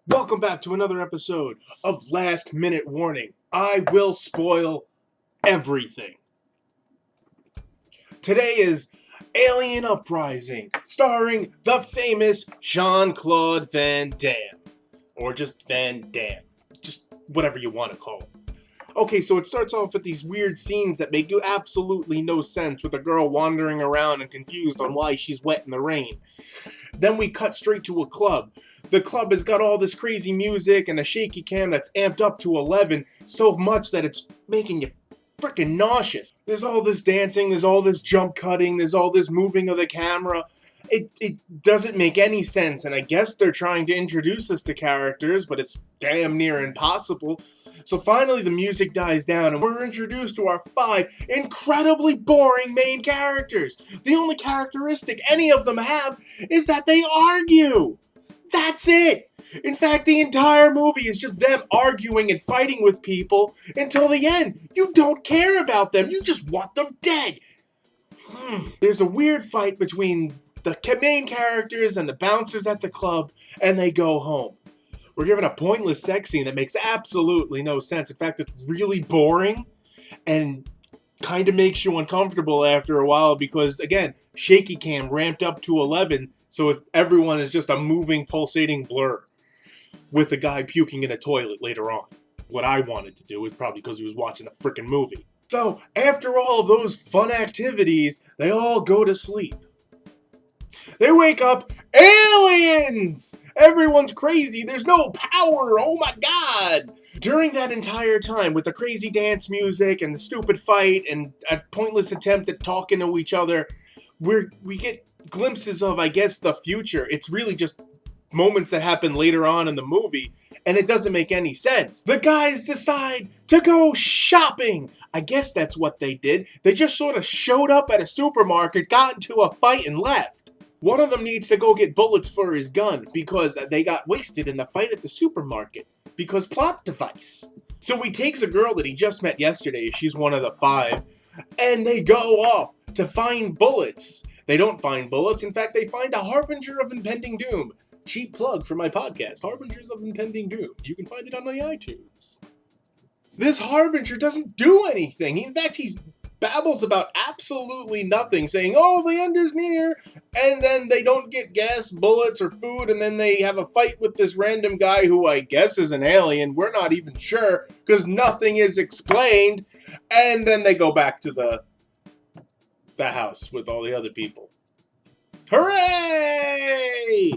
Welcome back to another episode of Last Minute Warning. I will spoil everything. Today is Alien Uprising, starring the famous Jean-Claude Van Damme. Or just Van Damme. Just whatever you want to call him. Okay, so it starts off with these weird scenes that make absolutely no sense, with a girl wandering around and confused on why she's wet in the rain. Then we cut straight to a club. The club has got all this crazy music and a shaky cam that's amped up to 11, so much that it's making you freaking nauseous. There's all this dancing, there's all this jump cutting, there's all this moving of the camera. It doesn't make any sense, and I guess they're trying to introduce us to characters, but it's damn near impossible. So finally the music dies down and we're introduced to our 5 incredibly boring main characters. The only characteristic any of them have is that they argue. That's it. In fact, the entire movie is just them arguing and fighting with people until the end. You don't care about them. You just want them dead. There's a weird fight between the main characters and the bouncers at the club, and they go home. We're given a pointless sex scene that makes absolutely no sense. In fact, it's really boring and kind of makes you uncomfortable after a while because, again, shaky cam ramped up to 11, so everyone is just a moving, pulsating blur with a guy puking in a toilet later on. What I wanted to do is probably because he was watching the freaking movie. So, after all of those fun activities, they all go to sleep. They wake up, aliens! Everyone's crazy, there's no power, oh my god! During that entire time, with the crazy dance music and the stupid fight and a pointless attempt at talking to each other, we get glimpses of, I guess, the future. It's really just moments that happen later on in the movie, and it doesn't make any sense. The guys decide to go shopping. I guess that's what they did. They just sort of showed up at a supermarket, got into a fight, and left. One of them needs to go get bullets for his gun because they got wasted in the fight at the supermarket. Because plot device. So he takes a girl that he just met yesterday, she's one of the 5, and they go off to find bullets. They don't find bullets, in fact they find a harbinger of impending doom. Cheap plug for my podcast, Harbingers of Impending Doom. You can find it on the iTunes. This harbinger doesn't do anything. In fact, he babbles about absolutely nothing, saying, oh, the end is near, and then they don't get gas, bullets, or food, and then they have a fight with this random guy who I guess is an alien. We're not even sure, because nothing is explained, and then they go back to the house with all the other people. Hooray!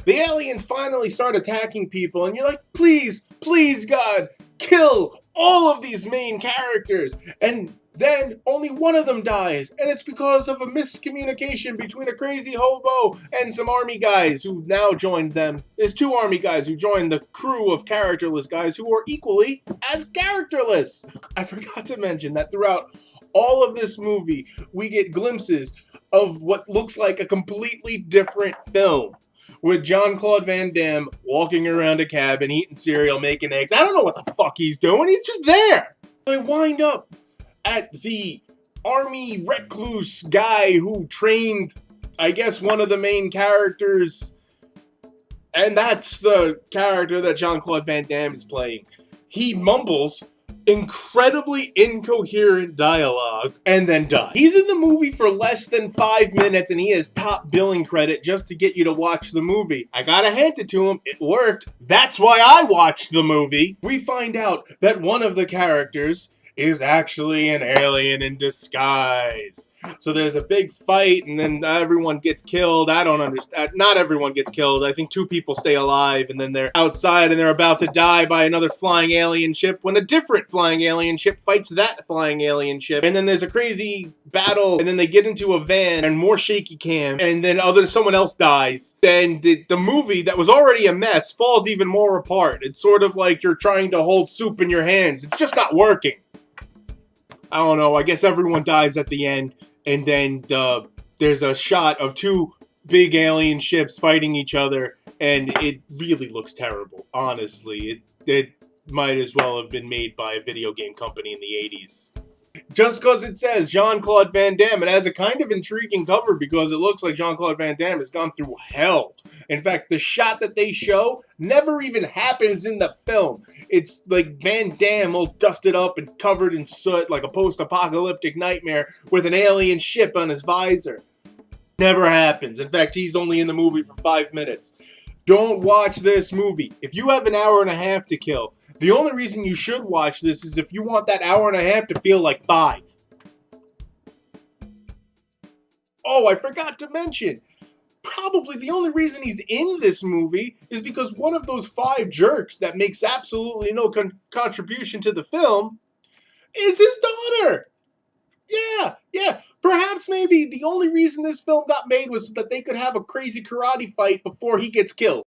The aliens finally start attacking people, and you're like, please, please, God, kill all of these main characters. And then only one of them dies, and it's because of a miscommunication between a crazy hobo and some army guys who now joined them. There's 2 army guys who joined the crew of characterless guys who are equally as characterless. I forgot to mention that throughout all of this movie, we get glimpses of what looks like a completely different film. With Jean-Claude Van Damme walking around a cabin, eating cereal, making eggs. I don't know what the fuck he's doing. He's just there. They wind up at the army recluse guy who trained, I guess, one of the main characters. And that's the character that Jean-Claude Van Damme is playing. He mumbles incredibly incoherent dialogue and then dies. He's in the movie for less than 5 minutes and he has top billing credit just to get you to watch the movie. I gotta hand it to him, it worked. That's why I watched the movie. We find out that one of the characters is actually an alien in disguise. So there's a big fight and then everyone gets killed. I don't understand. Not everyone gets killed. I think 2 people stay alive and then they're outside and they're about to die by another flying alien ship when a different flying alien ship fights that flying alien ship. And then there's a crazy battle and then they get into a van and more shaky cam and then someone else dies. Then the movie that was already a mess falls even more apart. It's sort of like you're trying to hold soup in your hands. It's just not working. I don't know, I guess everyone dies at the end, and then there's a shot of 2 big alien ships fighting each other, and it really looks terrible, honestly. It might as well have been made by a video game company in the 80s. Just because it says Jean-Claude Van Damme, it has a kind of intriguing cover because it looks like Jean-Claude Van Damme has gone through hell. In fact, the shot that they show never even happens in the film. It's like Van Damme all dusted up and covered in soot like a post-apocalyptic nightmare with an alien ship on his visor. Never happens. In fact, he's only in the movie for 5 minutes. Don't watch this movie. If you have an hour and a half to kill, the only reason you should watch this is if you want that hour and a half to feel like 5. Oh, I forgot to mention, probably the only reason he's in this movie is because one of those 5 jerks that makes absolutely no contribution to the film is his daughter. Yeah. Perhaps maybe the only reason this film got made was so that they could have a crazy karate fight before he gets killed.